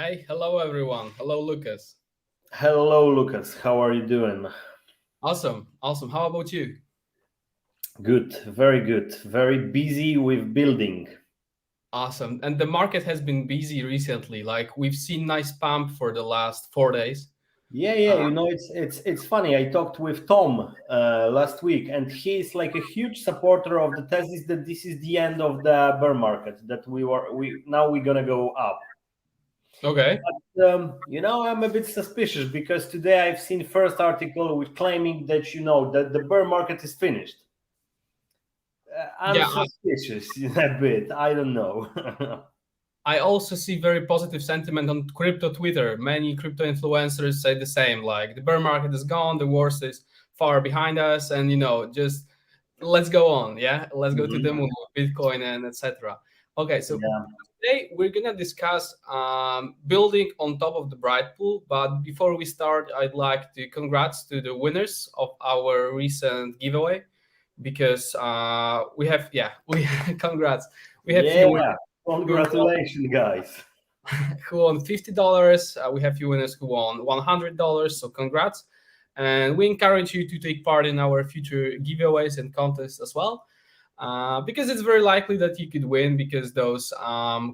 Hi, hello everyone. Hello, Lucas. Hello, Lucas. How are you doing? Awesome. How about you? Good, very good. Very busy with building. Awesome. And the market has been busy recently. Like we've seen nice pump for the last 4 days. Yeah. Uh, It's funny. I talked with Tom last week, and he's like a huge supporter of the thesis that this is the end of the bear market. That we now we're gonna go up. okay. I'm a bit suspicious because today I've seen first article with claiming that that the bear market is finished. I'm Yeah, suspicious a bit. I don't know. I also see very positive sentiment on crypto Twitter. Many crypto influencers say the same. Like the bear market is gone, the worst is far behind us, and just let's go on. Yeah, let's go to the Mhm. moon with Bitcoin and etc. Okay, so Yeah. today we're gonna discuss building on top of the Brightpool. But before we start, I'd like to congrats to the winners of our recent giveaway because we have we congrats. We have few winners Yeah, who congratulations, guys. who won $50. We have few winners who won $100. So congrats. And we encourage you to take part in our future giveaways and contests as well. Because it's very likely that you could win because those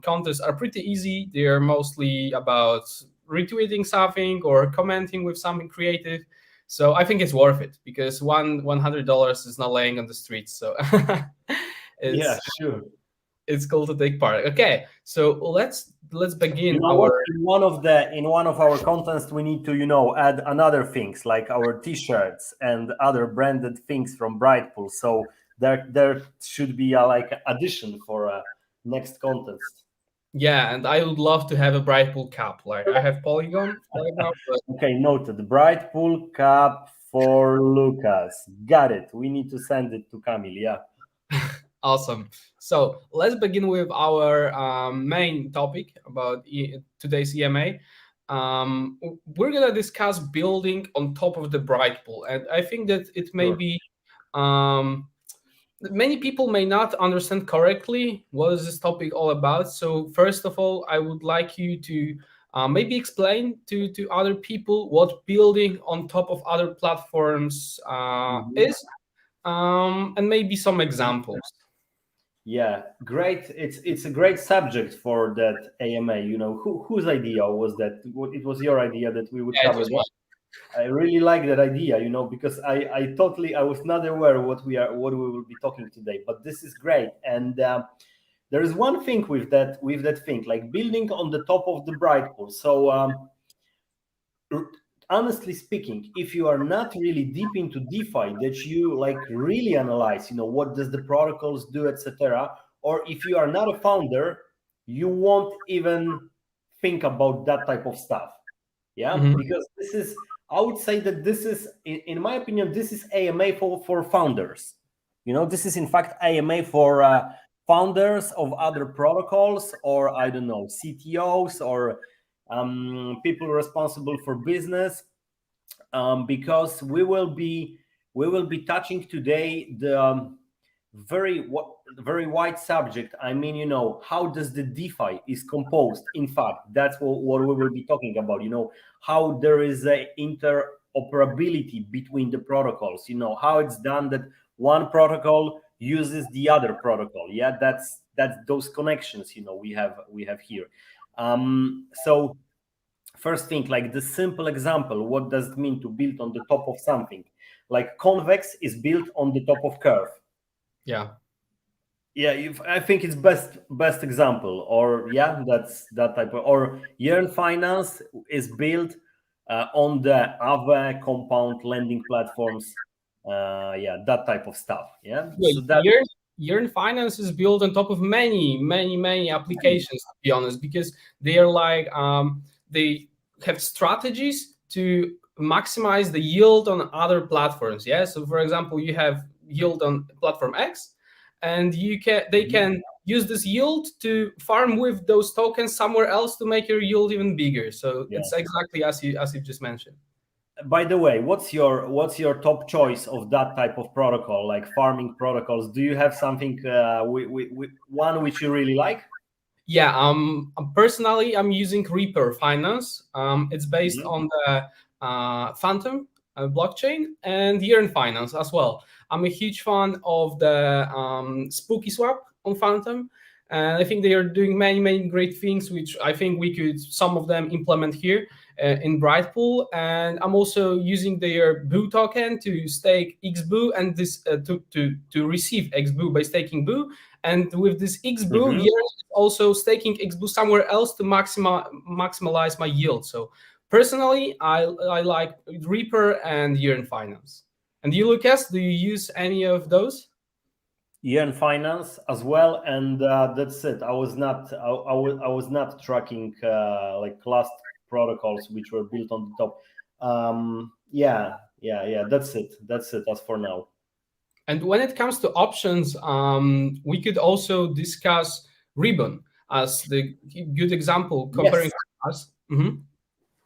contests are pretty easy. They are mostly about retweeting something or commenting with something creative. So I think it's worth it because $100 is not laying on the streets. So Yeah, it's sure. it's cool to take part. Okay, so let's You begin know what? our. In one of our contents, we need to add another things like our T-shirts and other branded things from Brightpool. So there should be a like addition for next contest. Yeah, and I would love to have a Brightpool cap. Like I have Polygon right now, but Okay, noted. Brightpool cup for Lucas. Got it. We need to send it to Camille. Yeah. awesome. So let's begin with our main topic about today's EMA. We're gonna discuss building on top of the Brightpool, and I think that it may Sure. be um, many people may not understand correctly what is this topic all about. So first of all, I would like you to maybe explain to other people what building on top of other platforms Mhm. is, and maybe some examples. Yeah, great. It's a great subject for that AMA. Whose idea was that? It was your idea that we would Yeah, it cover was mine. that. I really like that idea. Because I was not aware what we will be talking today. But this is great. And there is one thing with that thing, like building on the top of the bright pool. So honestly speaking, if you are not really deep into DeFi, that you like really analyze, what does the protocols do, etc., or if you are not a founder, you won't even think about that type of stuff. Yeah, Mhm. because I would say that this is, in my opinion, this is AMA for founders. This is in fact AMA for founders of other protocols, or I don't know, CTOs, or people responsible for business, because we will be touching today the very wide subject. I mean, how does the DeFi is composed? In fact, that's what we will be talking about. How there is a interoperability between the protocols. How it's done that one protocol uses the other protocol. Yeah, that's those connections. We have here. So first thing, like the simple example, what does it mean to build on the top of something? Like convex is built on the top of curve. Yeah. Yeah, I think it's best example. Or yeah, that's that type of. Or Yearn Finance is built on the other compound lending platforms. Yeah, that type of stuff. Yeah, Wait, so that. Yearn Finance is built on top of many applications, to be honest, because they are like they have strategies to maximize the yield on other platforms. Yeah. So for example, you have yield on platform X, and they can use this yield to farm with those tokens somewhere else to make your yield even bigger. So Yeah. it's exactly as you just mentioned. By the way, what's your top choice of that type of protocol, like farming protocols? Do you have something one which you really like? Yeah, personally, I'm using Reaper Finance. It's based Mhm. on the Phantom blockchain and Yearn Finance as well. I'm a huge fan of the Spooky Swap on Phantom, and I think they are doing many, many great things, which I think we could some of them implement here in Brightpool. And I'm also using their Boo token to stake XBoo and this to receive XBoo by staking Boo. And with this XBoo, Mhm. Yearn is also staking XBoo somewhere else to maximize my yield. So personally, I like Reaper and Yearn Finance. And you, Lucas, do you use any of those? Yeah, and finance as well, and that's it. I was not tracking like last protocols which were built on the top. Yeah. That's it as for now. And when it comes to options, we could also discuss Ribbon as the good example comparing Yes, to us. Mhm.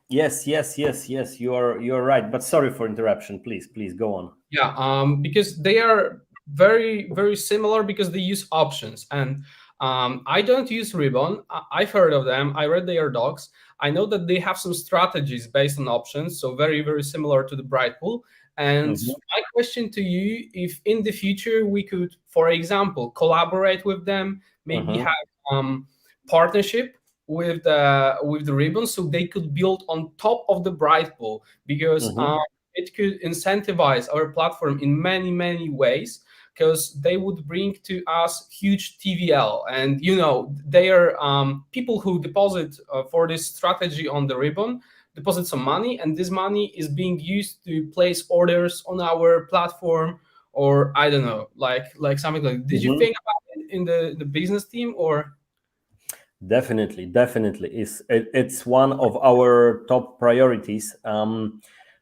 yes. You're right. But sorry for interruption. Please go on. Yeah, because they are very, very similar because they use options. And I don't use Ribbon. I've heard of them. I read their docs. I know that they have some strategies based on options, so very, very similar to the Brightpool. And Mhm, my question to you, if in the future we could, for example, collaborate with them, maybe mhm, have partnership with the Ribbon, so they could build on top of the Brightpool, because mhm, it could incentivize our platform in many, many ways, because they would bring to us huge TVL. And they are people who deposit for this strategy on the Ribbon, deposit some money, and this money is being used to place orders on our platform, or I don't know, like something like. Did you mhm. think about it in the business team, or? Definitely. It's one of our top priorities.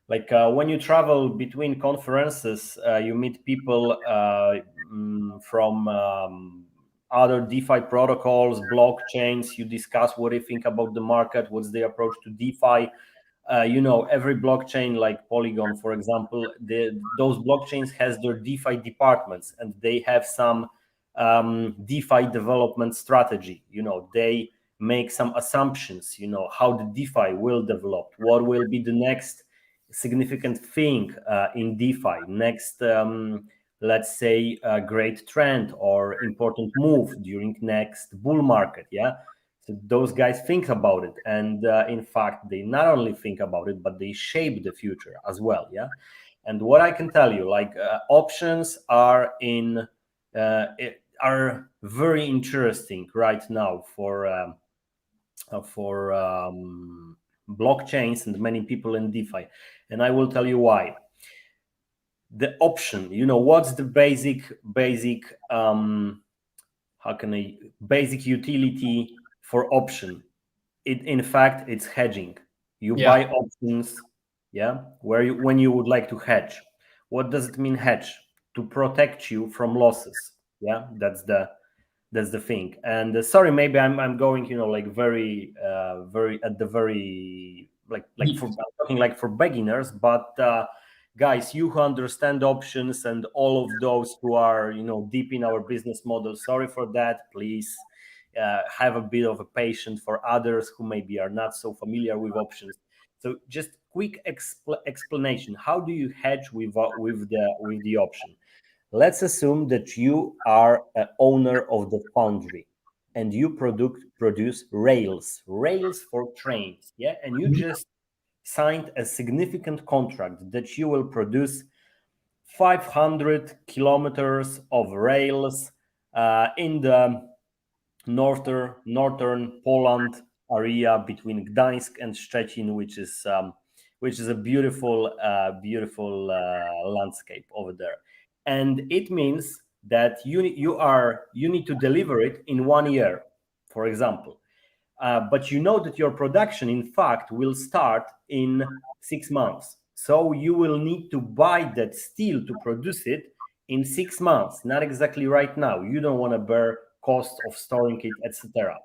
Like when you travel between conferences, you meet people from other DeFi protocols, blockchains. You discuss what they think about the market, what's their approach to DeFi. Every blockchain like Polygon, for example, those blockchains has their DeFi departments, and they have some DeFi development strategy. They make some assumptions. How the DeFi will develop, what will be the next significant thing in DeFi, next, let's say, great trend or important move during next bull market. Yeah. So those guys think about it, and in fact, they not only think about it, but they shape the future as well. Yeah. And what I can tell you, like options are very interesting right now for blockchains and many people in DeFi, and I will tell you why. The option, what's the basic utility for option? In fact, it's hedging. You Yeah. buy options, yeah, when you would like to hedge. What does it mean, hedge? To protect you from losses. Yeah, that's the thing. And sorry, maybe I'm going, like very at the very like for I'm talking like for beginners, but guys, you who understand options and all of those who are deep in our business model, sorry for that. Please have a bit of a patience for others who maybe are not so familiar with options. So just quick explanation: how do you hedge with the option? Let's assume that you are an owner of the foundry and you produce rails for trains, yeah, and you just signed a significant contract that you will produce 500 kilometers of rails in the northern Poland area between Gdańsk and Szczecin, which is a beautiful landscape over there. And it means that you need to deliver it in 1 year, for example. But you know that your production, in fact, will start in 6 months. So you will need to buy that steel to produce it in 6 months, not exactly right now. You don't want to bear cost of storing it, etc.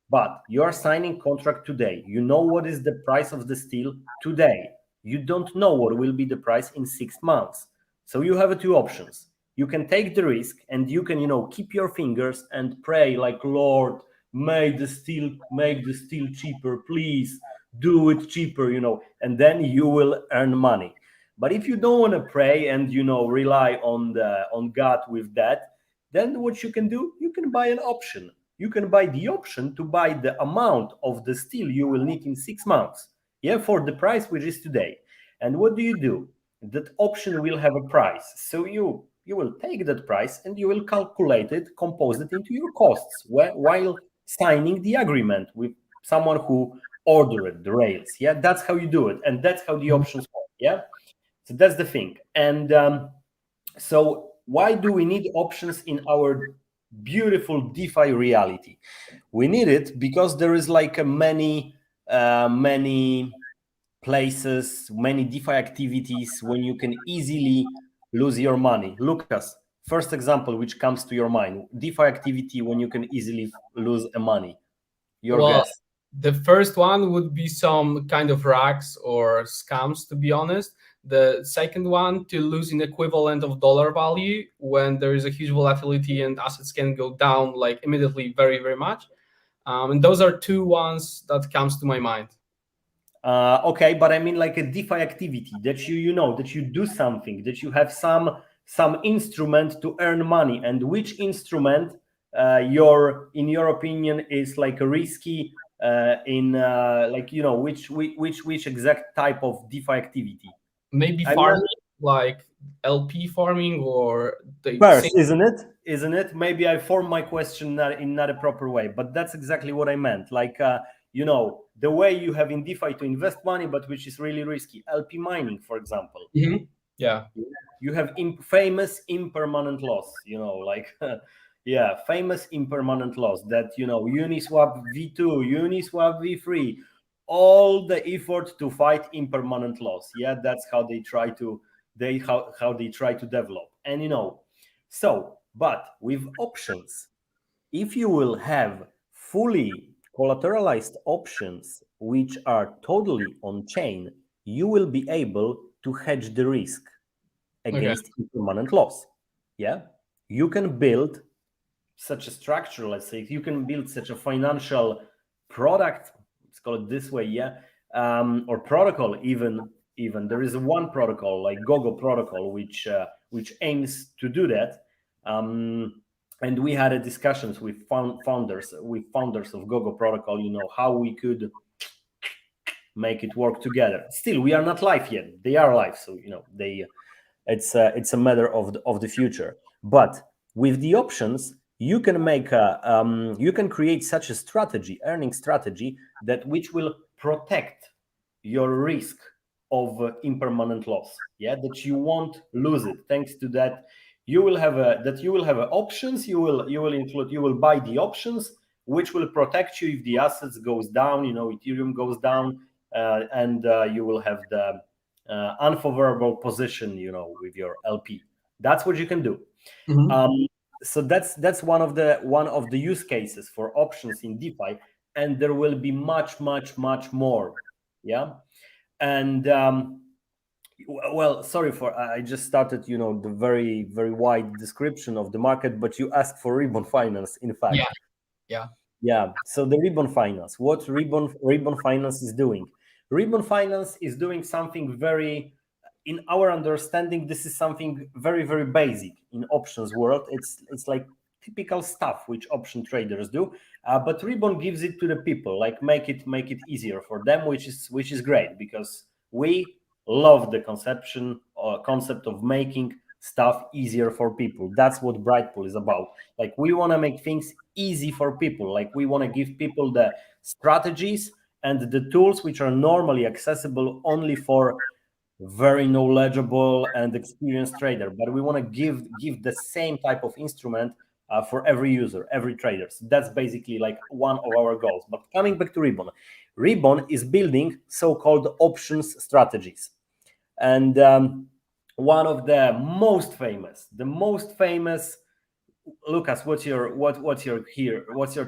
But you're signing contract today. You know what is the price of the steel today. You don't know what will be the price in 6 months. So you have two options. You can take the risk and you can, keep your fingers and pray like, Lord, make the steel cheaper, please do it cheaper, and then you will earn money. But if you don't want to pray and rely on God with that, then what you can do, you can buy an option. You can buy the option to buy the amount of the steel you will need in 6 months, yeah, for the price which is today. And what do? That option will have a price, so you will take that price and you will calculate it, compose it into your costs while signing the agreement with someone who ordered the rails. Yeah, that's how you do it, and that's how the options work. Yeah, so that's the thing. And so why do we need options in our beautiful DeFi reality? We need it because there is like many places, many DeFi activities when you can easily lose your money. Lucas, first example which comes to your mind, DeFi activity when you can easily lose money. Your guess. The first one would be some kind of racks or scams, to be honest. The second one, to lose an equivalent of dollar value when there is a huge volatility and assets can go down like immediately very, very much. And those are two ones that comes to my mind. Okay, but I mean like a DeFi activity that that you do something, that you have some instrument to earn money, and which instrument in your opinion is like a risky which exact type of DeFi activity? Maybe farming, like LP farming, or the First, isn't it? Maybe I formed my question in not a proper way, but that's exactly what I meant. Like, the way you have in DeFi to invest money, but which is really risky. LP mining, for example. Mm-hmm. Yeah. You have famous impermanent loss, famous impermanent loss that, Uniswap V2, Uniswap V3, all the effort to fight impermanent loss. Yeah, that's how they try to develop. And but with options, if you will have fully collateralized options which are totally on chain, you will be able to hedge the risk against impermanent loss. Yeah, you can build such a structure, let's say, you can build such a financial product, let's call it this way, yeah, or protocol. Even there is one protocol like Gogo protocol which aims to do that, and we had a discussions with founders of Gogo protocol, how we could make it work together. Still, we are not live yet. They are live, so it's a matter of the future. But with the options, you can make you can create such a strategy, earning strategy, that which will protect your risk of impermanent loss. Yeah, that you won't lose it. Thanks to that, you will have options. You will buy the options, which will protect you if the assets goes down. Ethereum goes down, and you will have the unfavorable position, with your LP. That's what you can do. Mm-hmm. So that's one of the use cases for options in DeFi, and there will be much more. Yeah, and well, sorry for I just started, the very very wide description of the market, but you asked for Ribbon Finance, in fact. Yeah. So the Ribbon Finance, what Ribbon Finance is doing? Ribbon Finance is doing something very, in our understanding, this is something very very basic in options world. It's like typical stuff which option traders do, but Ribbon gives it to the people, like make it easier for them, which is great, because we love the concept of making stuff easier for people. That's what Brightpool is about. Like, we want to make things easy for people. Like, we want to give people the strategies and the tools which are normally accessible only for very knowledgeable and experienced trader, but we want to give the same type of instrument for every user, every trader. So that's basically like one of our goals. But coming back to Ribbon is building so-called options strategies, and one of the most famous, Lucas, what's your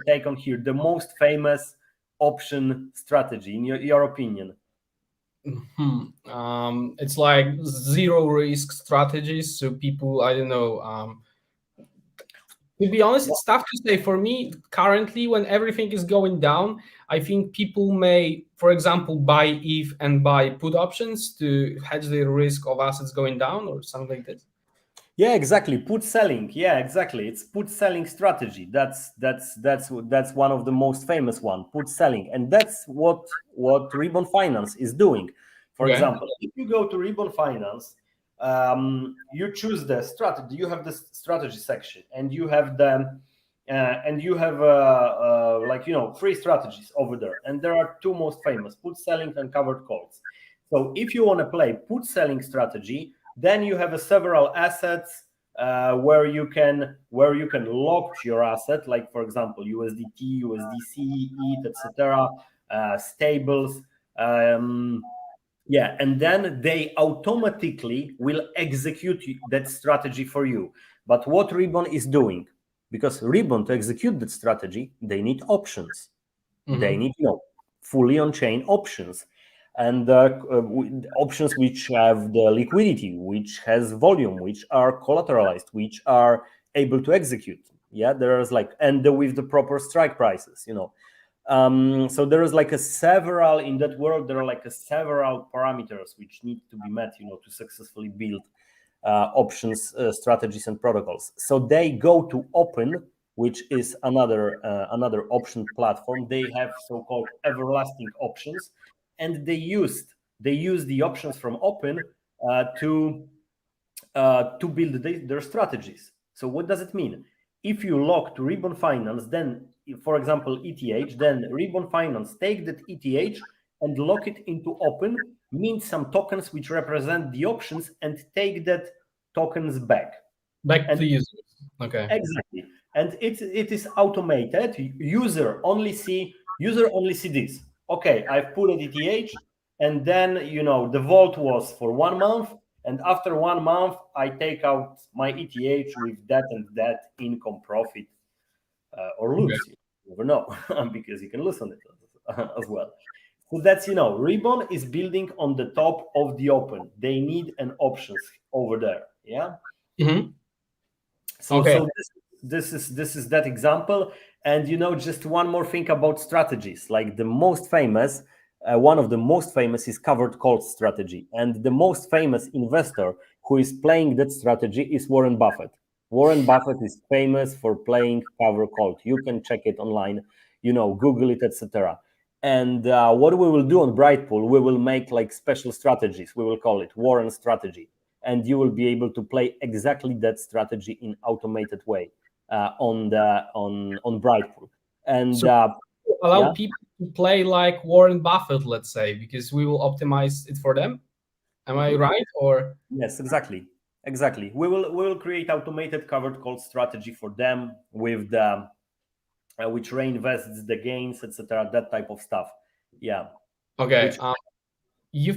take on here? The most famous option strategy in your opinion? It's like zero risk strategies. So people, I don't know. To be honest, it's tough to say. For me, currently, when everything is going down, I think people may, for example, buy ETH and buy put options to hedge the risk of assets going down or something like this. Yeah, exactly. Put selling. Yeah, exactly. It's put selling strategy. That's one of the most famous one. Put selling, and that's what Ribbon Finance is doing. For Okay. example, if you go to Ribbon Finance, you choose the strategy. You have the strategy section, and you have the like, you know, 3 strategies over there, and there are 2 most famous: put selling and covered calls. So if you want to play put selling strategy, then you have several assets where you can lock your asset, like for example USDT, USDC, ETH, etc., stables. Yeah, and then they automatically will execute that strategy for you. But what Ribbon is doing, because Ribbon, to execute that strategy, they need options. They need, you know, fully on-chain options, and options which have the liquidity, which has volume, which are collateralized, which are able to execute. Yeah, there's like, and with the proper strike prices, you know. So there is like a several in that world. There are like a several parameters which need to be met, you know, to successfully build options, strategies, and protocols. So they go to Open, which is another option platform. They have so-called everlasting options, and they use the options from Open to build their strategies. So what does it mean? If you log to Ribbon Finance, then, for example, ETH, then Ribbon Finance take that ETH and lock it into Open, mint some tokens which represent the options, and take that tokens back. Back to users. Okay. Exactly. And it is automated. User only see this. Okay, I've put an ETH, and then, you know, the vault was for 1 month, and after 1 month I take out my ETH with that and that income, profit, or lose. Okay. You never know, because you can lose on it as well. So that's, you know, Ribbon is building on the top of the Open. They need an options over there. Yeah. So Okay. so this is that example. And, you know, just one more thing about strategies. Like the most famous, one of the most famous is covered call strategy, and the most famous investor who is playing that strategy is Warren Buffett. Warren Buffett is famous for playing cover call. You can check it online, you know, Google it, etc. And what we will do on Brightpool, we will make like special strategies. We will call it Warren strategy, and you will be able to play exactly that strategy in automated way on Brightpool. And So allow yeah, people to play like Warren Buffett, let's say, because we will optimize it for them. Am I right? Or yes, exactly. We will create automated covered call strategy for them with the which reinvests the gains, etc. That type of stuff. Yeah. okay. Which You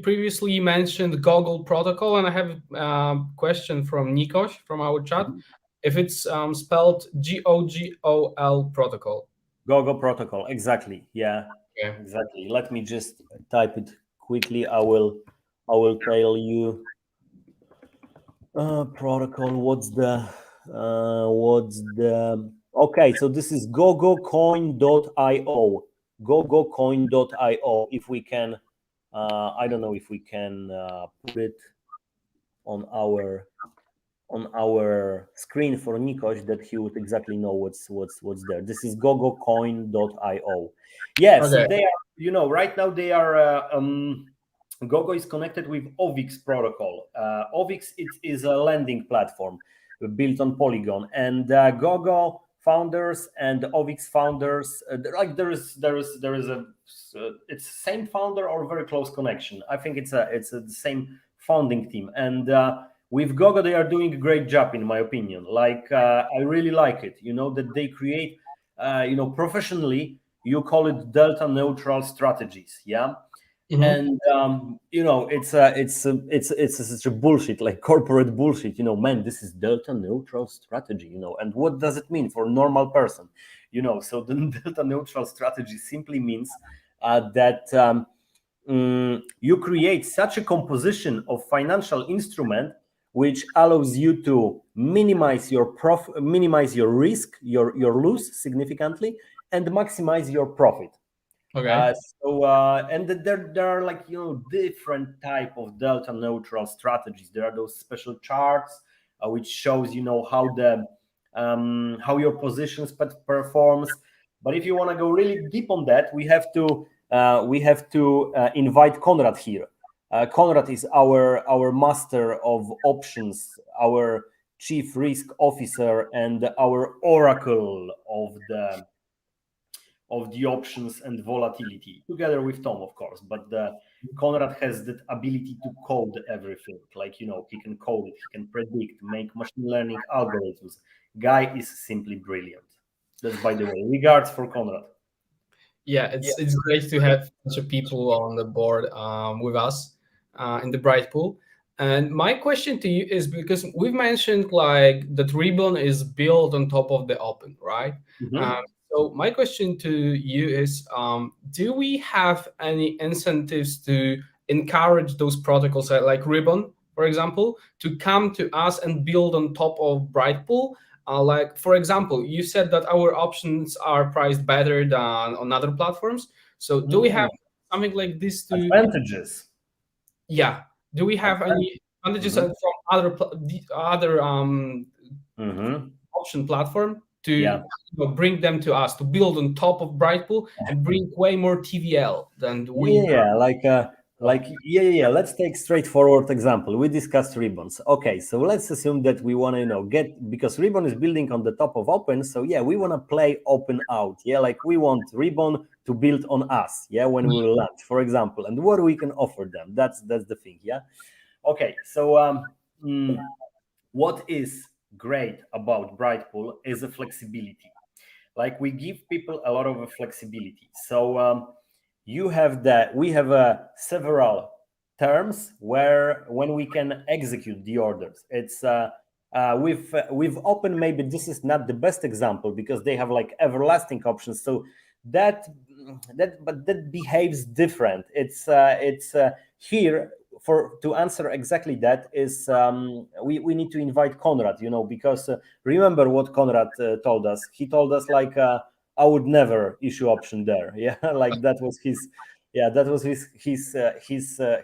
previously mentioned Goggle protocol, and I have a question from Nikos from our chat. If it's spelled GOGOL protocol. Gogo protocol. Exactly. Yeah. Okay. Exactly. Let me just type it quickly. I will tell you. Protocol. What's the okay? So this is gogocoin.io. Gogocoin.io. If we can, I don't know if we can put it on our screen for Nikos, that he would exactly know what's there. This is gogocoin.io. Yeah, so Okay. they are, you know, right now they are Gogo is connected with OVIX protocol. OVIX, it is a lending platform built on Polygon, and Gogo founders and OVIX founders, like there is a it's same founder or very close connection. I think it's the same founding team, and with Gogo they are doing a great job, in my opinion. Like I really like it, you know, that they create you know, professionally, you call it delta neutral strategies. Yeah. And you know, it's such a bullshit, like corporate bullshit, you know. Man, this is delta neutral strategy, you know. And what does it mean for a normal person, you know? So the delta neutral strategy simply means that you create such a composition of financial instrument which allows you to minimize your minimize your risk, your loss significantly, and maximize your profit. Okay. And there are, like, different type of delta neutral strategies. There are those special charts which shows how your positions performs. But if you want to go really deep on that, we have to invite Konrad here. Konrad is our master of options, our chief risk officer, and our oracle of the options and volatility, together with Tom, of course. But Konrad has that ability to code everything. Like, he can code it, he can predict, make machine learning algorithms. Guy is simply brilliant. That's, by the way, regards for Konrad. Yeah, it's great to have such a people on the board with us in the Brightpool. And my question to you is, because we've mentioned like that Ribbon is built on top of the open, right? So my question to you is, do we have any incentives to encourage those protocols like Ribbon, for example, to come to us and build on top of Brightpool? Like, for example, you said that our options are priced better than on other platforms. So do we have something like this to advantages? Yeah. Do we have any advantages from other option platform to bring them to us, to build on top of Brightpool and bring way more TVL than we let's take straightforward example. We discussed ribbons. Okay, so let's assume that we want to get, because ribbon is building on the top of open, so we want to play open out. Like, we want ribbon to build on us, when we will launch, for example, and what we can offer them. That's the thing. Okay, so what is great about Brightpool is the flexibility. Like, we give people a lot of flexibility. So we have several terms when we can execute the orders. It's with open, maybe this is not the best example because they have like everlasting options. So that behaves different. It's here. To answer exactly that is we need to invite Konrad, because remember what Konrad told us. He told us like I would never issue option there. Like that was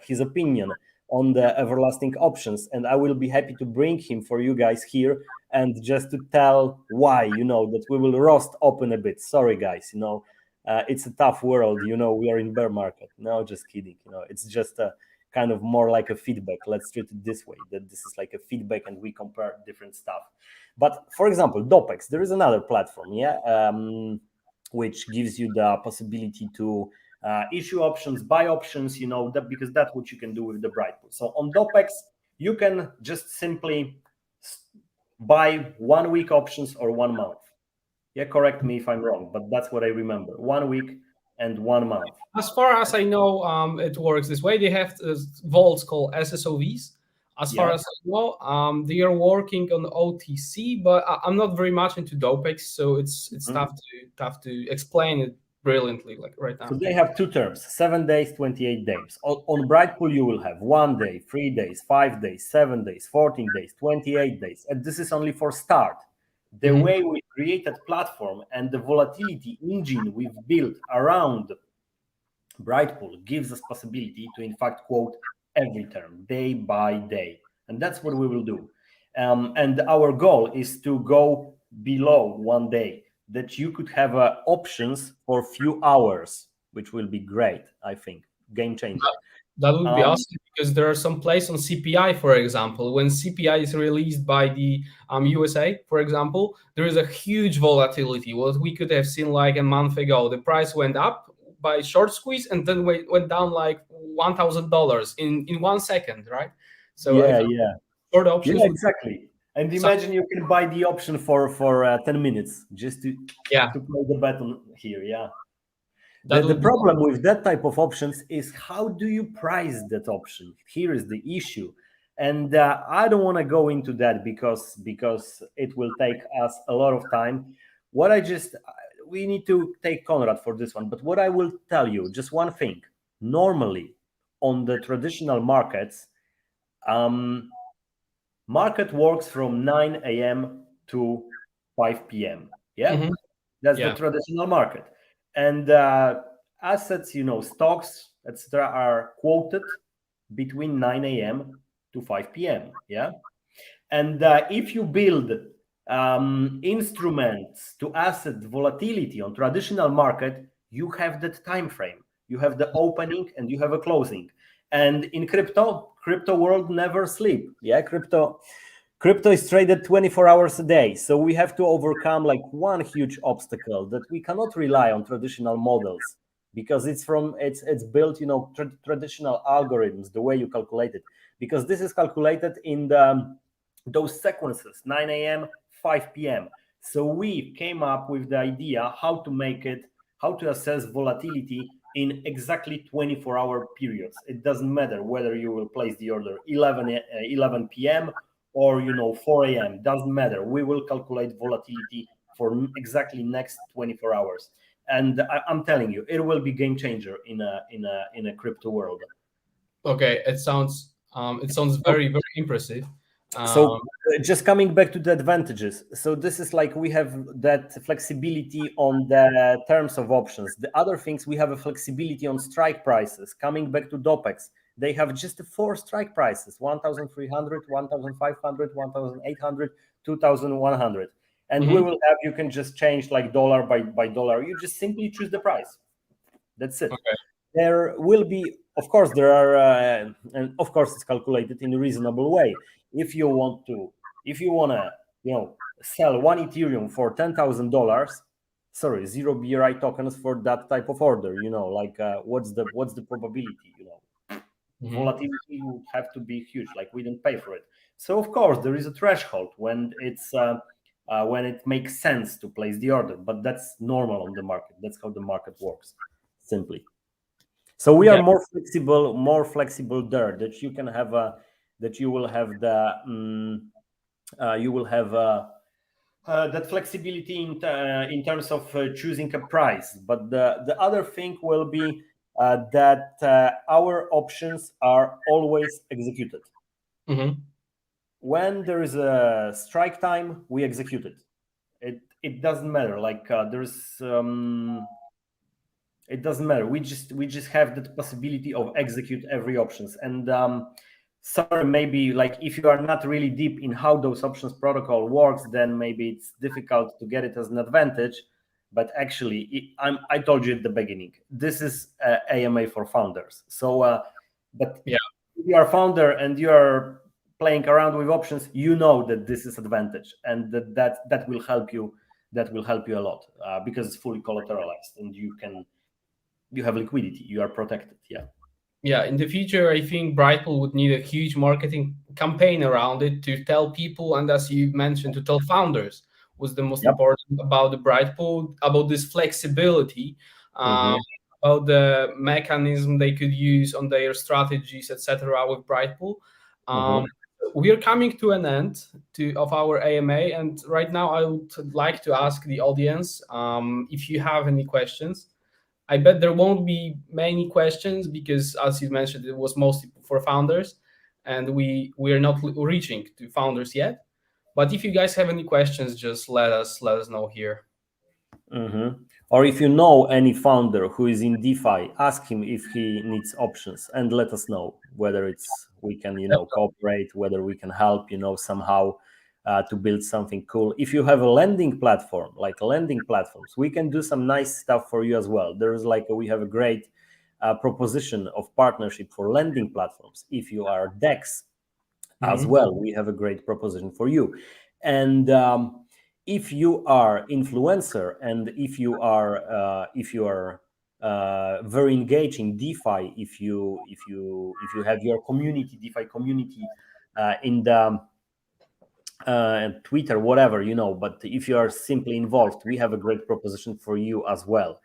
his opinion on the everlasting options, and I will be happy to bring him for you guys here and just to tell why, that we will roast open a bit. Sorry guys, it's a tough world, we are in bear market. No, just kidding. It's just a kind of more like a feedback. Let's treat it this way, that this is like a feedback and we compare different stuff. But for example, Dopex, there is another platform, which gives you the possibility to issue options, buy options, because that's what you can do with the Brightpool. So on Dopex, you can just simply buy 1 week options or 1 month. Correct me if I'm wrong, but that's what I remember. 1 week and 1 month. As far as I know, it works this way. They have vaults called SSOVs. As far as I know, they are working on OTC, but I'm not very much into Dopex, so it's tough to explain it brilliantly like right now. So they have 2 terms: 7 days, 28 days. On Brightpool, you will have 1 day, 3 days, 5 days, 7 days, 14 days, 28 days, and this is only for start. The way we created platform and the volatility engine we've built around Brightpool gives us possibility to, in fact, quote every term day by day, and that's what we will do. And our goal is to go below 1 day, that you could have options for a few hours, which will be great. I think game changer. That would be awesome, because there are some places on CPI, for example. When CPI is released by the USA, for example, there is a huge volatility. What we could have seen like a month ago, the price went up by short squeeze and then went down like $1,000 in 1 second, right? So short options. Exactly. And imagine you can buy the option for 10 minutes just to play the button here. The problem with that type of options is, how do you price that option? Here is the issue. And I don't want to go into that because it will take us a lot of time. We need to take Konrad for this one. But what I will tell you, just one thing. Normally, on the traditional markets, Market works from 9 a.m. to 5 p.m. Yeah, that's the traditional market. And assets, stocks, etc., are quoted between 9 a.m. to 5 p.m. Yeah, and if you build instruments to asset volatility on traditional market, you have that time frame. You have the opening and you have a closing. And in crypto world never sleep. Yeah, crypto is traded 24 hours a day. So we have to overcome like one huge obstacle, that we cannot rely on traditional models, because it's built, traditional algorithms, the way you calculate it, because this is calculated in those sequences, 9 a.m., 5 p.m. So we came up with the idea how to assess volatility in exactly 24-hour periods. It doesn't matter whether you will place the order 11 p.m. or 4 a.m. Doesn't matter. We will calculate volatility for exactly next 24 hours. And I'm telling you, it will be game changer in a crypto world. Okay, it sounds very, very impressive. So just coming back to the advantages. So this is like we have that flexibility on the terms of options. The other things, we have a flexibility on strike prices. Coming back to DOPEX, they have just 4 strike prices: 1,300, 1,500, 1,800, 2,100. And we will have, you can just change like dollar by dollar. You just simply choose the price. That's it. Okay. There will be, of course, there are, and of course, it's calculated in a reasonable way. If you want to sell 1 Ethereum for $10,000, sorry, 0 BRI tokens for that type of order, what's the probability? Volatility would have to be huge. Like, we didn't pay for it. So of course there is a threshold when it makes sense to place the order, but that's normal on the market. That's how the market works, simply. So we are more flexible there, that you can have that you will have that flexibility in terms of choosing a price. But the other thing will be that our options are always executed. When there is a strike time, we execute it. It doesn't matter. Like it doesn't matter. We just have that possibility of execute every options. And sorry, maybe like if you are not really deep in how those options protocol works, then maybe it's difficult to get it as an advantage. But actually, I told you at the beginning, this is AMA for founders. So, but if you are a founder and you are playing around with options, you know that this is advantage, and that will help you. That will help you a lot because it's fully collateralized, and you have liquidity. You are protected. Yeah, in the future, I think Brightpool would need a huge marketing campaign around it to tell people, and as you mentioned, to tell founders what's the most important about the Brightpool, about this flexibility, about the mechanism they could use on their strategies, etc. with Brightpool. We are coming to an end of our AMA, and right now I would like to ask the audience if you have any questions. I bet there won't be many questions because, as you mentioned, it was mostly for founders, and we are not reaching to founders yet. But if you guys have any questions, just let us know here. Or if you know any founder who is in DeFi, ask him if he needs options, and let us know whether we can cooperate, whether we can help somehow to build something cool. If you have a lending platform, like lending platforms, we can do some nice stuff for you as well. We have a great proposition of partnership for lending platforms. If you are DEX as well, we have a great proposition for you. And if you are influencer, and if you are very engaged in DeFi, if you have your community, DeFi community in the Twitter, whatever, but if you are simply involved, we have a great proposition for you as well,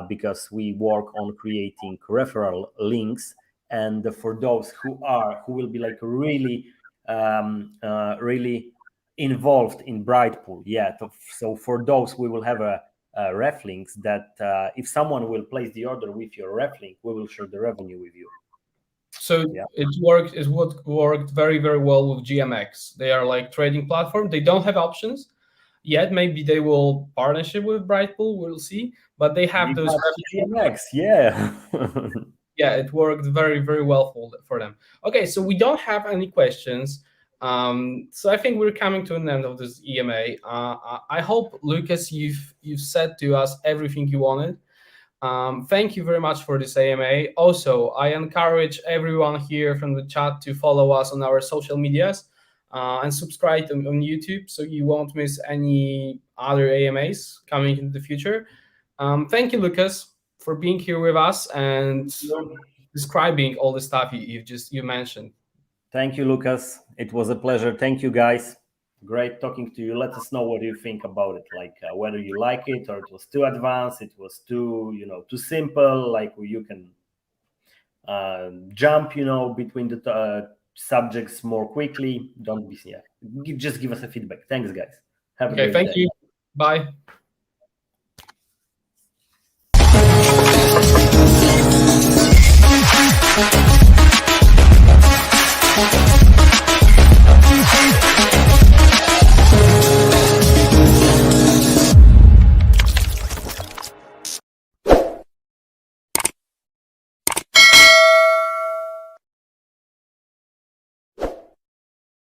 because we work on creating referral links. And for those who will be like really involved in Brightpool, so for those, we will have a ref links that if someone will place the order with your ref link, we will share the revenue with you. So Yeah. it worked very, very well with GMX. They are like trading platform. They don't have options yet. Maybe they will partnership with Brightpool. We'll see. But they have those. GMX, yeah. Yeah, it worked very, very well for them. Okay, so we don't have any questions. So I think we're coming to an end of this EMA. I hope, Lucas, you've said to us everything you wanted. Thank you very much for this AMA. Also, I encourage everyone here from the chat to follow us on our social medias and subscribe on YouTube so you won't miss any other AMAs coming in the future. Thank you, Lucas, for being here with us and describing all the stuff you mentioned. Thank you, Lucas. It was a pleasure. Thank you, guys. Great talking to you. Let us know what you think about it, like whether you like it or it was too advanced, it was too, too simple, like you can jump, between the subjects more quickly. Don't be, just give us a feedback. Thanks, guys. Have a great day. Thank you. Bye.